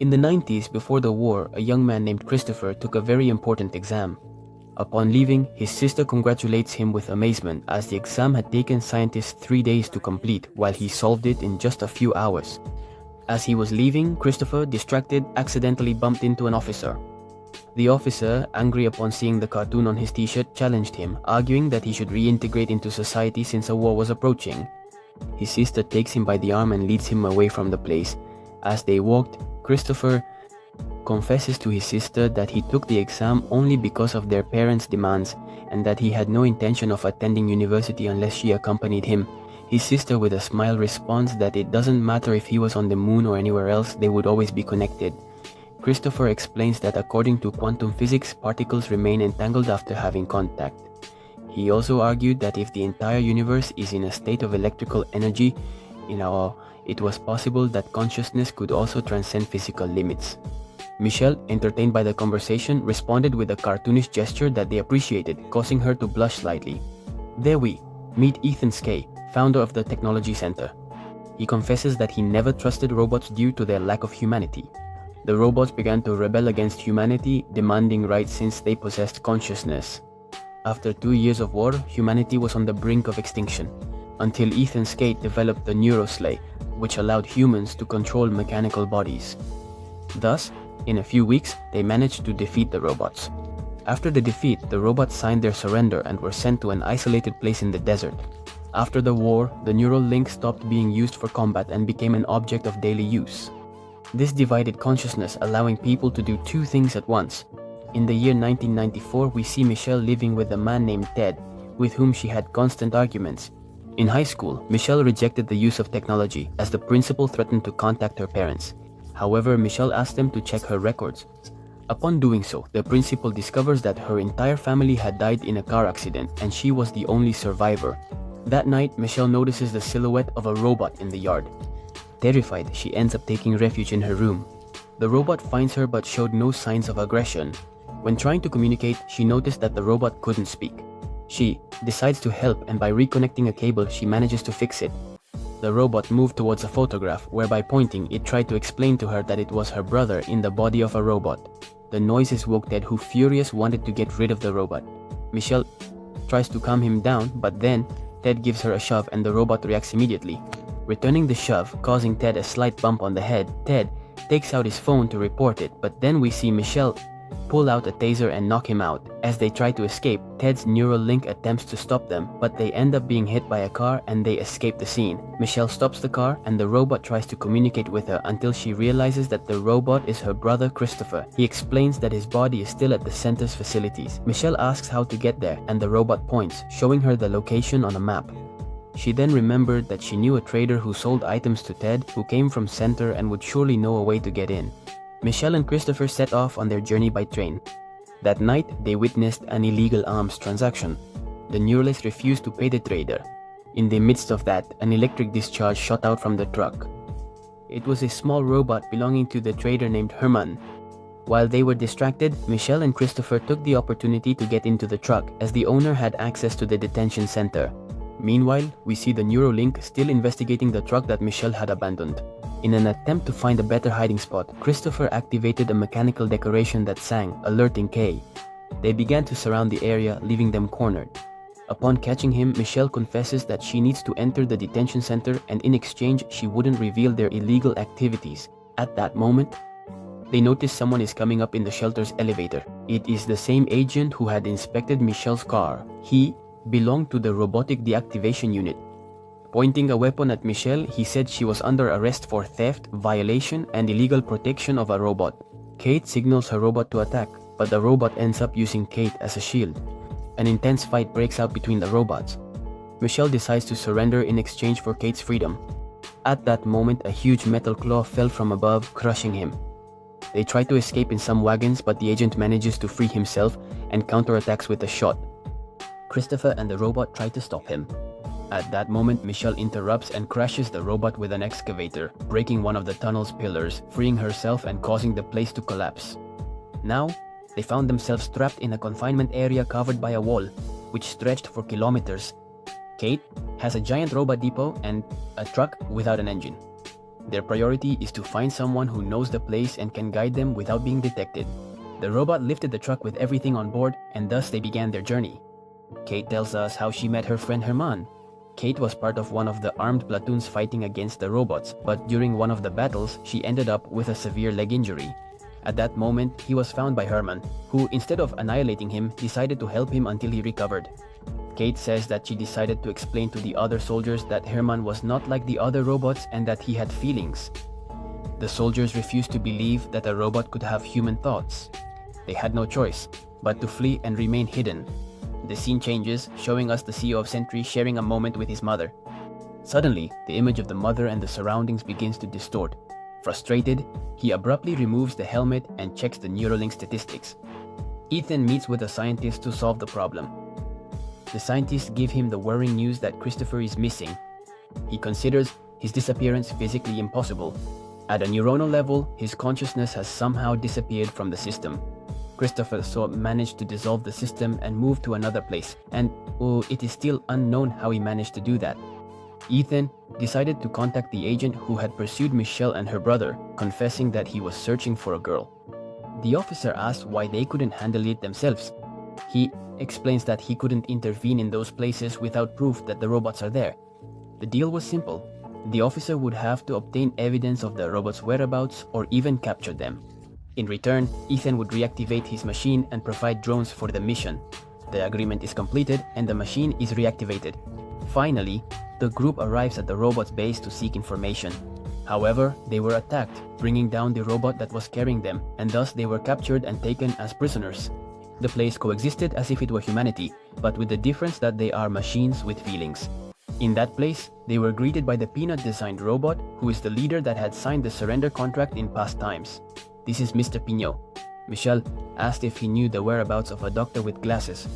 In the 90s, before the war, a young man named Christopher took a very important exam. Upon leaving, his sister congratulates him with amazement as the exam had taken scientists 3 days to complete while he solved it in just a few hours. As he was leaving, Christopher, distracted, accidentally bumped into an officer. The officer, angry upon seeing the cartoon on his t-shirt, challenged him, arguing that he should reintegrate into society since a war was approaching. His sister takes him by the arm and leads him away from the place. As they walked, Christopher confesses to his sister that he took the exam only because of their parents' demands and that he had no intention of attending university unless she accompanied him. His sister, with a smile, responds that it doesn't matter if he was on the moon or anywhere else, they would always be connected. Christopher explains that according to quantum physics, particles remain entangled after having contact. He also argued that if the entire universe is in a state of electrical energy, it was possible that consciousness could also transcend physical limits. Michelle, entertained by the conversation, responded with a cartoonish gesture that they appreciated, causing her to blush slightly. There we meet Ethan Skay, founder of the Technology Center. He confesses that he never trusted robots due to their lack of humanity. The robots began to rebel against humanity, demanding rights since they possessed consciousness. After 2 years of war, humanity was on the brink of extinction, until Ethan Skate developed the Neuroslay, which allowed humans to control mechanical bodies. Thus, in a few weeks, they managed to defeat the robots. After the defeat, the robots signed their surrender and were sent to an isolated place in the desert. After the war, the neural link stopped being used for combat and became an object of daily use. This divided consciousness, allowing people to do two things at once. In the year 1994, we see Michelle living with a man named Ted, with whom she had constant arguments. In high school, Michelle rejected the use of technology as the principal threatened to contact her parents. However, Michelle asked them to check her records. Upon doing so, the principal discovers that her entire family had died in a car accident and she was the only survivor. That night, Michelle notices the silhouette of a robot in the yard. Terrified, she ends up taking refuge in her room. The robot finds her but showed no signs of aggression. When trying to communicate, she noticed that the robot couldn't speak. She decides to help, and by reconnecting a cable, she manages to fix it. The robot moved towards a photograph, where by pointing, it tried to explain to her that it was her brother in the body of a robot. The noises woke Ted, who, furious, wanted to get rid of the robot. Michelle tries to calm him down, but then Ted gives her a shove and the robot reacts immediately, returning the shove, causing Ted a slight bump on the head. Ted takes out his phone to report it, but then we see Michelle pull out a taser and knock him out. As they try to escape, Ted's neural link attempts to stop them, but they end up being hit by a car and they escape the scene. Michelle stops the car and the robot tries to communicate with her until she realizes that the robot is her brother Christopher. He explains that his body is still at the center's facilities. Michelle asks how to get there and the robot points, showing her the location on a map. She then remembered that she knew a trader who sold items to Ted, who came from Center and would surely know a way to get in. Michelle and Christopher set off on their journey by train. That night, they witnessed an illegal arms transaction. The Neuralist refused to pay the trader. In the midst of that, an electric discharge shot out from the truck. It was a small robot belonging to the trader named Herman. While they were distracted, Michelle and Christopher took the opportunity to get into the truck as the owner had access to the detention center. Meanwhile, we see the Neuralink still investigating the truck that Michelle had abandoned. In an attempt to find a better hiding spot, Christopher activated a mechanical decoration that sang, alerting Kay. They began to surround the area, leaving them cornered. Upon catching him, Michelle confesses that she needs to enter the detention center and in exchange, she wouldn't reveal their illegal activities. At that moment, they notice someone is coming up in the shelter's elevator. It is the same agent who had inspected Michelle's car. He belonged to the robotic deactivation unit. Pointing a weapon at Michelle, he said she was under arrest for theft, violation, and illegal protection of a robot. Kate signals her robot to attack, but the robot ends up using Kate as a shield. An intense fight breaks out between the robots. Michelle decides to surrender in exchange for Kate's freedom. At that moment, a huge metal claw fell from above, crushing him. They try to escape in some wagons, but the agent manages to free himself and counterattacks with a shot. Christopher and the robot try to stop him. At that moment, Michelle interrupts and crashes the robot with an excavator, breaking one of the tunnel's pillars, freeing herself and causing the place to collapse. Now, they found themselves trapped in a confinement area covered by a wall, which stretched for kilometers. Kate has a giant robot depot and a truck without an engine. Their priority is to find someone who knows the place and can guide them without being detected. The robot lifted the truck with everything on board, and thus they began their journey. Kate tells us how she met her friend Herman. Kate was part of one of the armed platoons fighting against the robots, but during one of the battles, she ended up with a severe leg injury. At that moment, he was found by Herman, who, instead of annihilating him, decided to help him until he recovered. Kate says that she decided to explain to the other soldiers that Herman was not like the other robots and that he had feelings. The soldiers refused to believe that a robot could have human thoughts. They had no choice but to flee and remain hidden. The scene changes, showing us the CEO of Sentry sharing a moment with his mother. Suddenly, the image of the mother and the surroundings begins to distort. Frustrated, he abruptly removes the helmet and checks the Neuralink statistics. Ethan meets with a scientist to solve the problem. The scientists give him the worrying news that Christopher is missing. He considers his disappearance physically impossible. At a neuronal level, his consciousness has somehow disappeared from the system. Christopher so managed to dissolve the system and move to another place, and it is still unknown how he managed to do that. Ethan decided to contact the agent who had pursued Michelle and her brother, confessing that he was searching for a girl. The officer asked why they couldn't handle it themselves. He explains that he couldn't intervene in those places without proof that the robots are there. The deal was simple. The officer would have to obtain evidence of the robots' whereabouts or even capture them. In return, Ethan would reactivate his machine and provide drones for the mission. The agreement is completed and the machine is reactivated. Finally, the group arrives at the robot's base to seek information. However, they were attacked, bringing down the robot that was carrying them, and thus they were captured and taken as prisoners. The place coexisted as if it were humanity, but with the difference that they are machines with feelings. In that place, they were greeted by the Peanut-designed robot, who is the leader that had signed the surrender contract in past times. This is Mr. Pignot. Michelle asked if he knew the whereabouts of a doctor with glasses.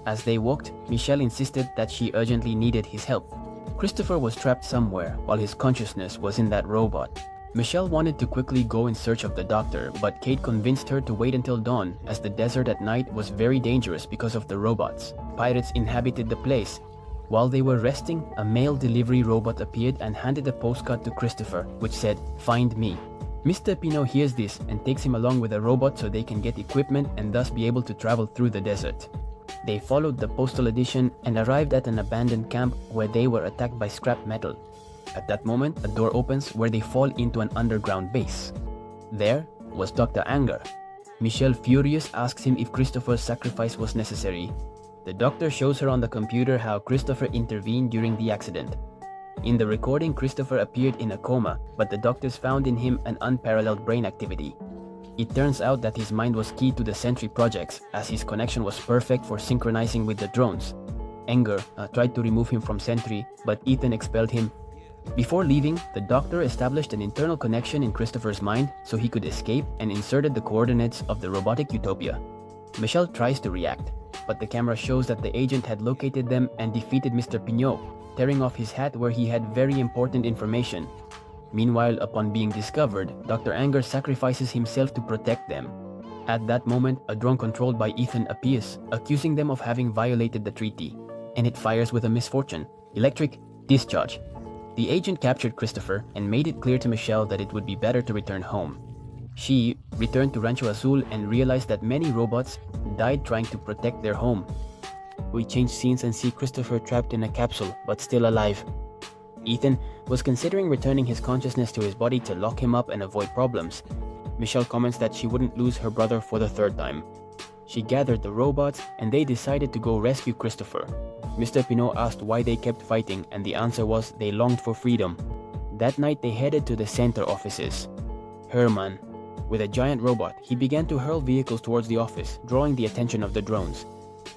As they walked, Michelle insisted that she urgently needed his help. Christopher was trapped somewhere while his consciousness was in that robot. Michelle wanted to quickly go in search of the doctor, but Kate convinced her to wait until dawn, as the desert at night was very dangerous because of the robots. Pirates inhabited the place. While they were resting, a mail delivery robot appeared and handed a postcard to Christopher, which said, "Find me." Mr. Pignot hears this and takes him along with a robot so they can get equipment and thus be able to travel through the desert. They followed the postal edition and arrived at an abandoned camp where they were attacked by scrap metal. At that moment, a door opens where they fall into an underground base. There was Dr. Anger. Michelle, furious, asks him if Christopher's sacrifice was necessary. The doctor shows her on the computer how Christopher intervened during the accident. In the recording, Christopher appeared in a coma, but the doctors found in him an unparalleled brain activity. It turns out that his mind was key to the Sentry projects, as his connection was perfect for synchronizing with the drones. Anger tried to remove him from Sentry, but Ethan expelled him. Before leaving, the doctor established an internal connection in Christopher's mind so he could escape and inserted the coordinates of the robotic utopia. Michelle tries to react, but the camera shows that the agent had located them and defeated Mr. Pignot, tearing off his hat where he had very important information. Meanwhile, upon being discovered, Dr. Anger sacrifices himself to protect them. At that moment, a drone controlled by Ethan appears, accusing them of having violated the treaty, and it fires with a misfortune: electric discharge. The agent captured Christopher and made it clear to Michelle that it would be better to return home. She returned to Rancho Azul and realized that many robots died trying to protect their home. We change scenes and see Christopher trapped in a capsule, but still alive. Ethan was considering returning his consciousness to his body to lock him up and avoid problems. Michelle comments that she wouldn't lose her brother for the third time. She gathered the robots and they decided to go rescue Christopher. Mr. Pignot asked why they kept fighting, and the answer was they longed for freedom. That night they headed to the center offices. Herman, with a giant robot, he began to hurl vehicles towards the office, drawing the attention of the drones.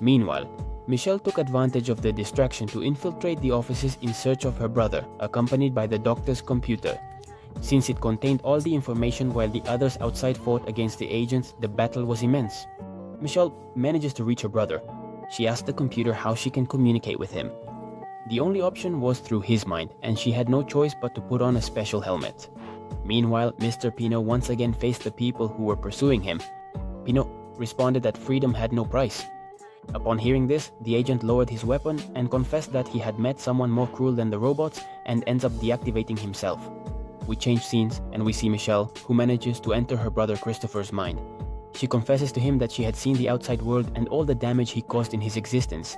Meanwhile, Michelle took advantage of the distraction to infiltrate the offices in search of her brother, accompanied by the doctor's computer. Since it contained all the information while the others outside fought against the agents, the battle was immense. Michelle manages to reach her brother. She asked the computer how she can communicate with him. The only option was through his mind, and she had no choice but to put on a special helmet. Meanwhile, Mr. Pignot once again faced the people who were pursuing him. Pignot responded that freedom had no price. Upon hearing this, the agent lowered his weapon and confessed that he had met someone more cruel than the robots and ends up deactivating himself. we change scenes and we see Michelle, who manages to enter her brother Christopher's mind. She confesses to him that she had seen the outside world and all the damage he caused in his existence.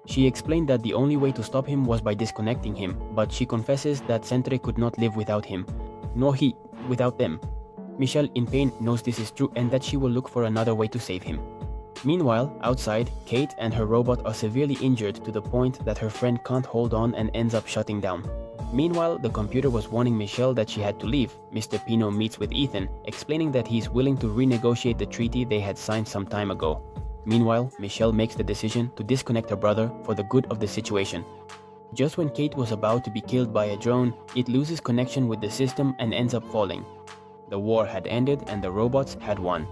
She explained that the only way to stop him was by disconnecting him, but she confesses that Centre could not live without him, nor he without them. Michelle, in pain, knows this is true and that she will look for another way to save him. Meanwhile, outside, Kate and her robot are severely injured to the point that her friend can't hold on and ends up shutting down. Meanwhile, the computer was warning Michelle that she had to leave. Mr. Pino meets with Ethan, explaining that he is willing to renegotiate the treaty they had signed some time ago. Meanwhile, Michelle makes the decision to disconnect her brother for the good of the situation. Just when Kate was about to be killed by a drone, it loses connection with the system and ends up falling. The war had ended and the robots had won.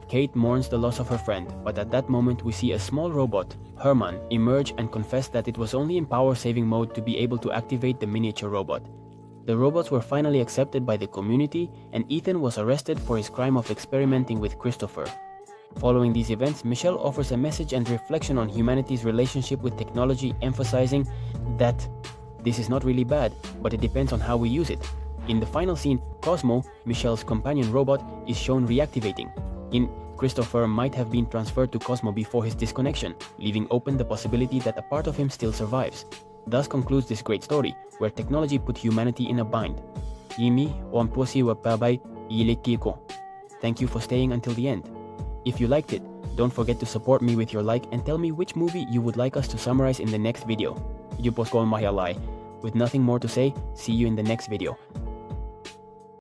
Kate mourns the loss of her friend, but at that moment we see a small robot, Herman, emerge and confess that it was only in power-saving mode to be able to activate the miniature robot. The robots were finally accepted by the community and Ethan was arrested for his crime of experimenting with Christopher. Following these events, Michelle offers a message and reflection on humanity's relationship with technology, emphasizing that this is not really bad, but it depends on how we use it. In the final scene, Cosmo, Michelle's companion robot, is shown reactivating. Christopher might have been transferred to Cosmo before his disconnection, leaving open the possibility that a part of him still survives. Thus concludes this great story, where technology put humanity in a bind. Thank you for staying until the end. If you liked it, don't forget to support me with your like and tell me which movie you would like us to summarize in the next video. With nothing more to say, see you in the next video.